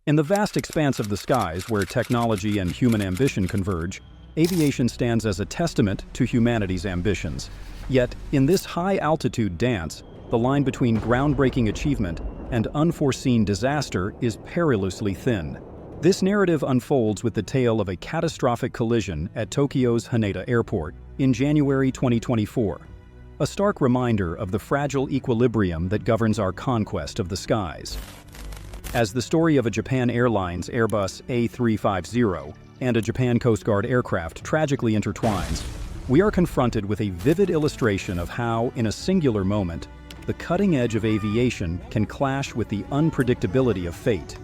In the vast expanse of the skies where technology and human ambition converge, aviation stands as a testament to humanity's ambitions. Yet, in this high-altitude dance, the line between groundbreaking achievement and unforeseen disaster is perilously thin. This narrative unfolds with the tale of a catastrophic collision at Tokyo's Haneda Airport in January 2024, a stark reminder of the fragile equilibrium that governs our conquest of the skies. As the story of a Japan Airlines Airbus A350 and a Japan Coast Guard aircraft tragically intertwines, we are confronted with a vivid illustration of how, in a singular moment, the cutting edge of aviation can clash with the unpredictability of fate.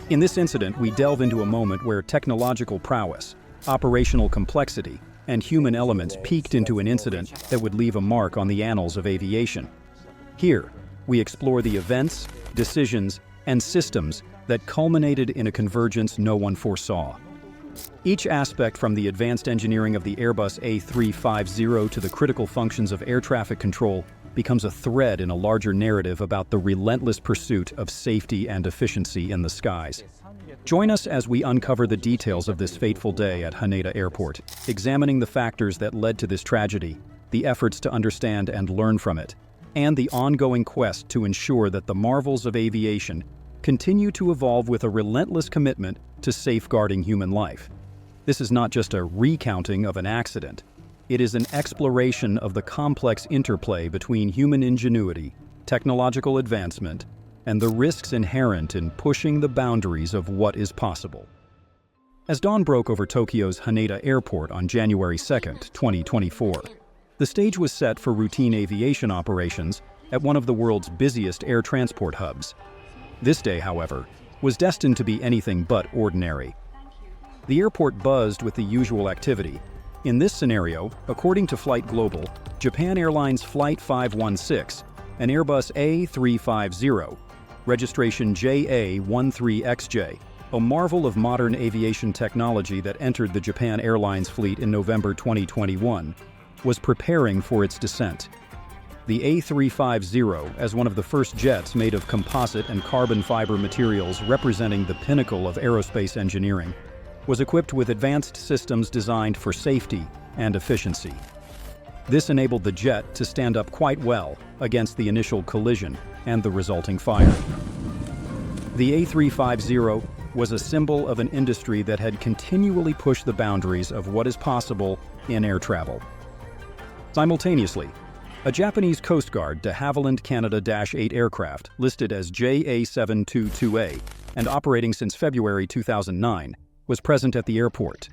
In this incident, we delve into a moment where technological prowess, operational complexity, and human elements peaked into an incident that would leave a mark on the annals of aviation. Here, we explore the events, decisions, and systems that culminated in a convergence no one foresaw. Each aspect, from the advanced engineering of the Airbus A350 to the critical functions of air traffic control, becomes a thread in a larger narrative about the relentless pursuit of safety and efficiency in the skies. Join us as we uncover the details of this fateful day at Haneda Airport, examining the factors that led to this tragedy, the efforts to understand and learn from it, and the ongoing quest to ensure that the marvels of aviation continue to evolve with a relentless commitment to safeguarding human life. This is not just a recounting of an accident. It is an exploration of the complex interplay between human ingenuity, technological advancement, and the risks inherent in pushing the boundaries of what is possible. As dawn broke over Tokyo's Haneda Airport on January 2, 2024, the stage was set for routine aviation operations at one of the world's busiest air transport hubs. This day, however, was destined to be anything but ordinary. The airport buzzed with the usual activity. In this scenario, according to Flight Global, Japan Airlines Flight 516, an Airbus A350, registration JA13XJ, a marvel of modern aviation technology that entered the Japan Airlines fleet in November 2021, was preparing for its descent. The A350, as one of the first jets made of composite and carbon fiber materials representing the pinnacle of aerospace engineering, was equipped with advanced systems designed for safety and efficiency. This enabled the jet to stand up quite well against the initial collision and the resulting fire. The A350 was a symbol of an industry that had continually pushed the boundaries of what is possible in air travel. Simultaneously, a Japanese Coast Guard de Havilland Canada-8 aircraft listed as JA722A and operating since February 2009 was present at the airport.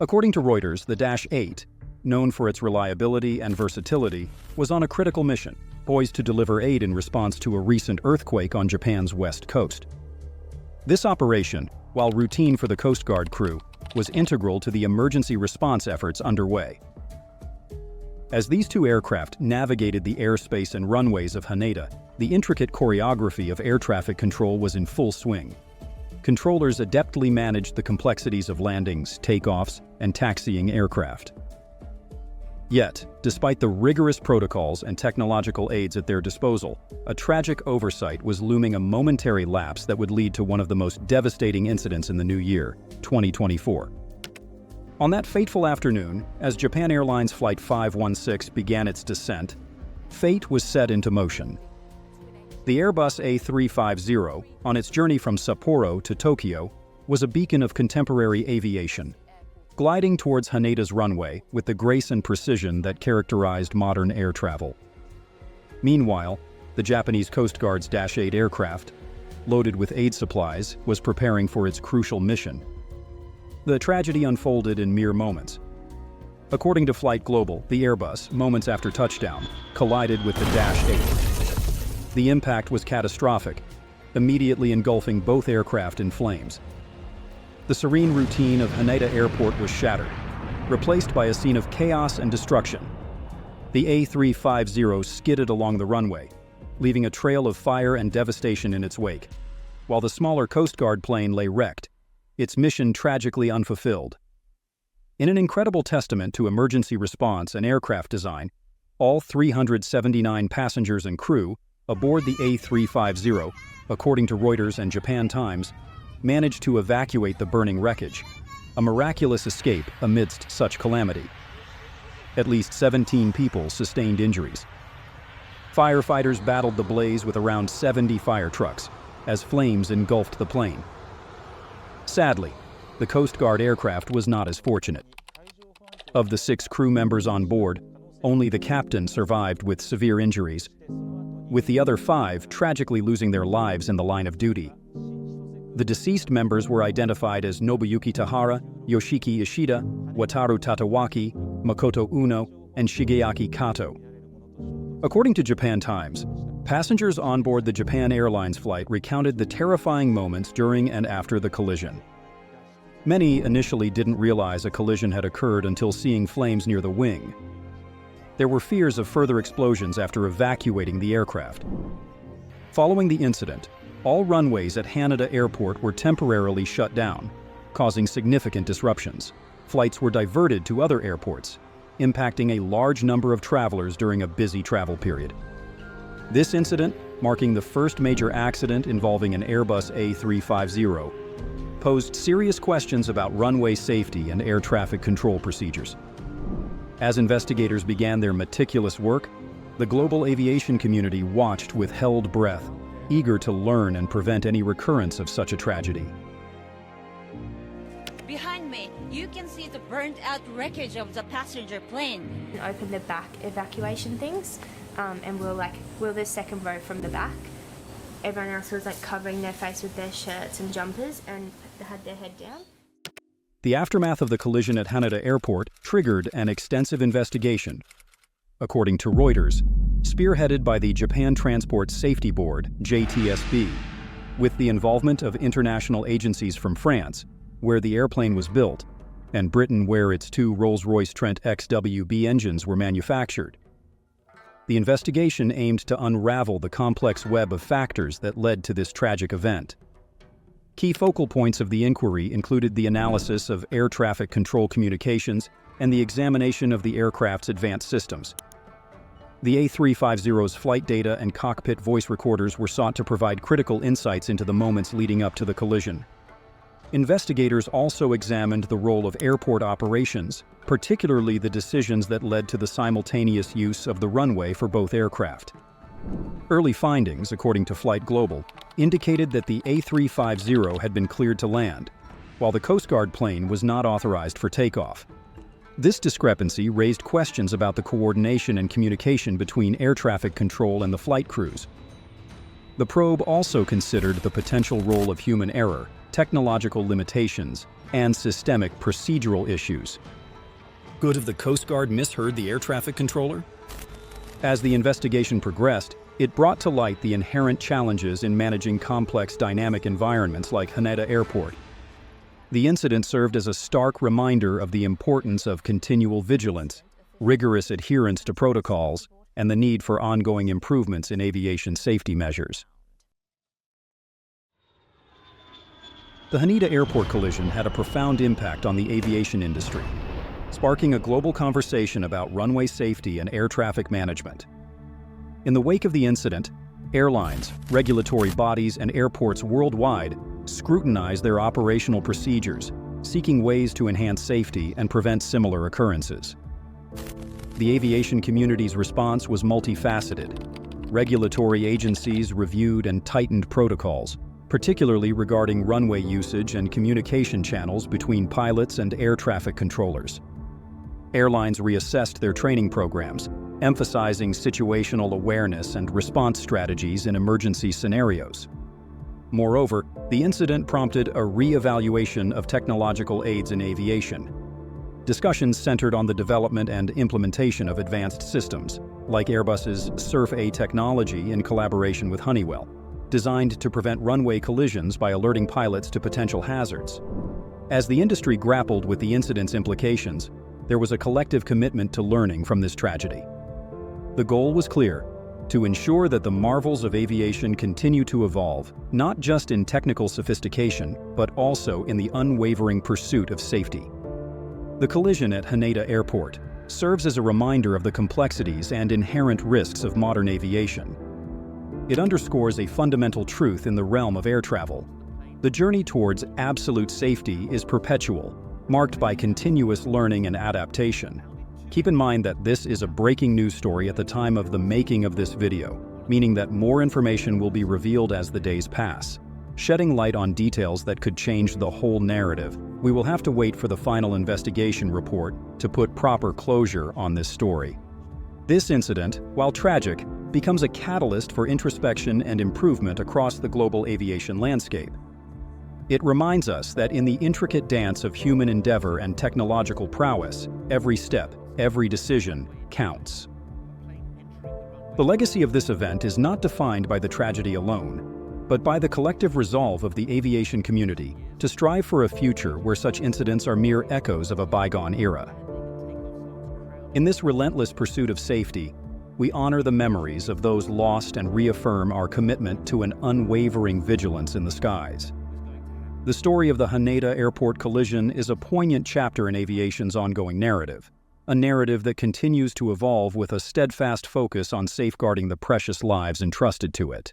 According to Reuters, the Dash 8, known for its reliability and versatility, was on a critical mission, poised to deliver aid in response to a recent earthquake on Japan's west coast. This operation, while routine for the Coast Guard crew, was integral to the emergency response efforts underway. As these two aircraft navigated the airspace and runways of Haneda, the intricate choreography of air traffic control was in full swing. Controllers adeptly managed the complexities of landings, takeoffs, and taxiing aircraft. Yet, despite the rigorous protocols and technological aids at their disposal, a tragic oversight was looming, a momentary lapse that would lead to one of the most devastating incidents in the new year, 2024. On that fateful afternoon, as Japan Airlines Flight 516 began its descent, fate was set into motion. The Airbus A350, on its journey from Sapporo to Tokyo, was a beacon of contemporary aviation, gliding towards Haneda's runway with the grace and precision that characterized modern air travel. Meanwhile, the Japanese Coast Guard's Dash 8 aircraft, loaded with aid supplies, was preparing for its crucial mission. The tragedy unfolded in mere moments. According to Flight Global, the Airbus, moments after touchdown, collided with the Dash 8. The impact was catastrophic, immediately engulfing both aircraft in flames. The serene routine of Haneda Airport was shattered, replaced by a scene of chaos and destruction. The A350 skidded along the runway, leaving a trail of fire and devastation in its wake, while the smaller Coast Guard plane lay wrecked, its mission tragically unfulfilled. In an incredible testament to emergency response and aircraft design, all 379 passengers and crew aboard the A350, according to Reuters and Japan Times, managed to evacuate the burning wreckage, a miraculous escape amidst such calamity. At least 17 people sustained injuries. Firefighters battled the blaze with around 70 fire trucks as flames engulfed the plane. Sadly, the Coast Guard aircraft was not as fortunate. Of the 6 crew members on board, only the captain survived with severe injuries, with the other 5 tragically losing their lives in the line of duty. The deceased members were identified as Nobuyuki Tahara, Yoshiki Ishida, Wataru Tatawaki, Makoto Uno, and Shigeaki Kato. According to Japan Times, passengers on board the Japan Airlines flight recounted the terrifying moments during and after the collision. Many initially didn't realize a collision had occurred until seeing flames near the wing. There were fears of further explosions after evacuating the aircraft. Following the incident, all runways at Haneda Airport were temporarily shut down, causing significant disruptions. Flights were diverted to other airports, impacting a large number of travelers during a busy travel period. This incident, marking the first major accident involving an Airbus A350, posed serious questions about runway safety and air traffic control procedures. As investigators began their meticulous work, the global aviation community watched with held breath, eager to learn and prevent any recurrence of such a tragedy. Behind me, you can see the burned-out wreckage of the passenger plane. Open the back evacuation things, and we're the second row from the back. Everyone else was covering their face with their shirts and jumpers and had their head down. The aftermath of the collision at Haneda Airport triggered an extensive investigation. According to Reuters, spearheaded by the Japan Transport Safety Board, JTSB, with the involvement of international agencies from France, where the airplane was built, and Britain, where its 2 Rolls-Royce Trent XWB engines were manufactured. The investigation aimed to unravel the complex web of factors that led to this tragic event. Key focal points of the inquiry included the analysis of air traffic control communications and the examination of the aircraft's advanced systems. The A350's flight data and cockpit voice recorders were sought to provide critical insights into the moments leading up to the collision. Investigators also examined the role of airport operations, particularly the decisions that led to the simultaneous use of the runway for both aircraft. Early findings, according to Flight Global, indicated that the A350 had been cleared to land, while the Coast Guard plane was not authorized for takeoff. This discrepancy raised questions about the coordination and communication between air traffic control and the flight crews. The probe also considered the potential role of human error, technological limitations, and systemic procedural issues. Could have the Coast Guard misheard the air traffic controller? As the investigation progressed, it brought to light the inherent challenges in managing complex dynamic environments like Haneda Airport. The incident served as a stark reminder of the importance of continual vigilance, rigorous adherence to protocols, and the need for ongoing improvements in aviation safety measures. The Haneda Airport collision had a profound impact on the aviation industry, sparking a global conversation about runway safety and air traffic management. In the wake of the incident, airlines, regulatory bodies, and airports worldwide scrutinized their operational procedures, seeking ways to enhance safety and prevent similar occurrences. The aviation community's response was multifaceted. Regulatory agencies reviewed and tightened protocols, particularly regarding runway usage and communication channels between pilots and air traffic controllers. Airlines reassessed their training programs, emphasizing situational awareness and response strategies in emergency scenarios. Moreover, the incident prompted a re-evaluation of technological aids in aviation. Discussions centered on the development and implementation of advanced systems, like Airbus's Surf-A technology in collaboration with Honeywell, designed to prevent runway collisions by alerting pilots to potential hazards. As the industry grappled with the incident's implications, there was a collective commitment to learning from this tragedy. The goal was clear: to ensure that the marvels of aviation continue to evolve, not just in technical sophistication, but also in the unwavering pursuit of safety. The collision at Haneda Airport serves as a reminder of the complexities and inherent risks of modern aviation. It underscores a fundamental truth in the realm of air travel: The journey towards absolute safety is perpetual, marked by continuous learning and adaptation. Keep in mind that this is a breaking news story at the time of the making of this video, meaning that more information will be revealed as the days pass. Shedding light on details that could change the whole narrative, we will have to wait for the final investigation report to put proper closure on this story. This incident, while tragic, becomes a catalyst for introspection and improvement across the global aviation landscape. It reminds us that in the intricate dance of human endeavor and technological prowess, every step, every decision counts. The legacy of this event is not defined by the tragedy alone, but by the collective resolve of the aviation community to strive for a future where such incidents are mere echoes of a bygone era. In this relentless pursuit of safety, we honor the memories of those lost and reaffirm our commitment to an unwavering vigilance in the skies. The story of the Haneda Airport collision is a poignant chapter in aviation's ongoing narrative, a narrative that continues to evolve with a steadfast focus on safeguarding the precious lives entrusted to it.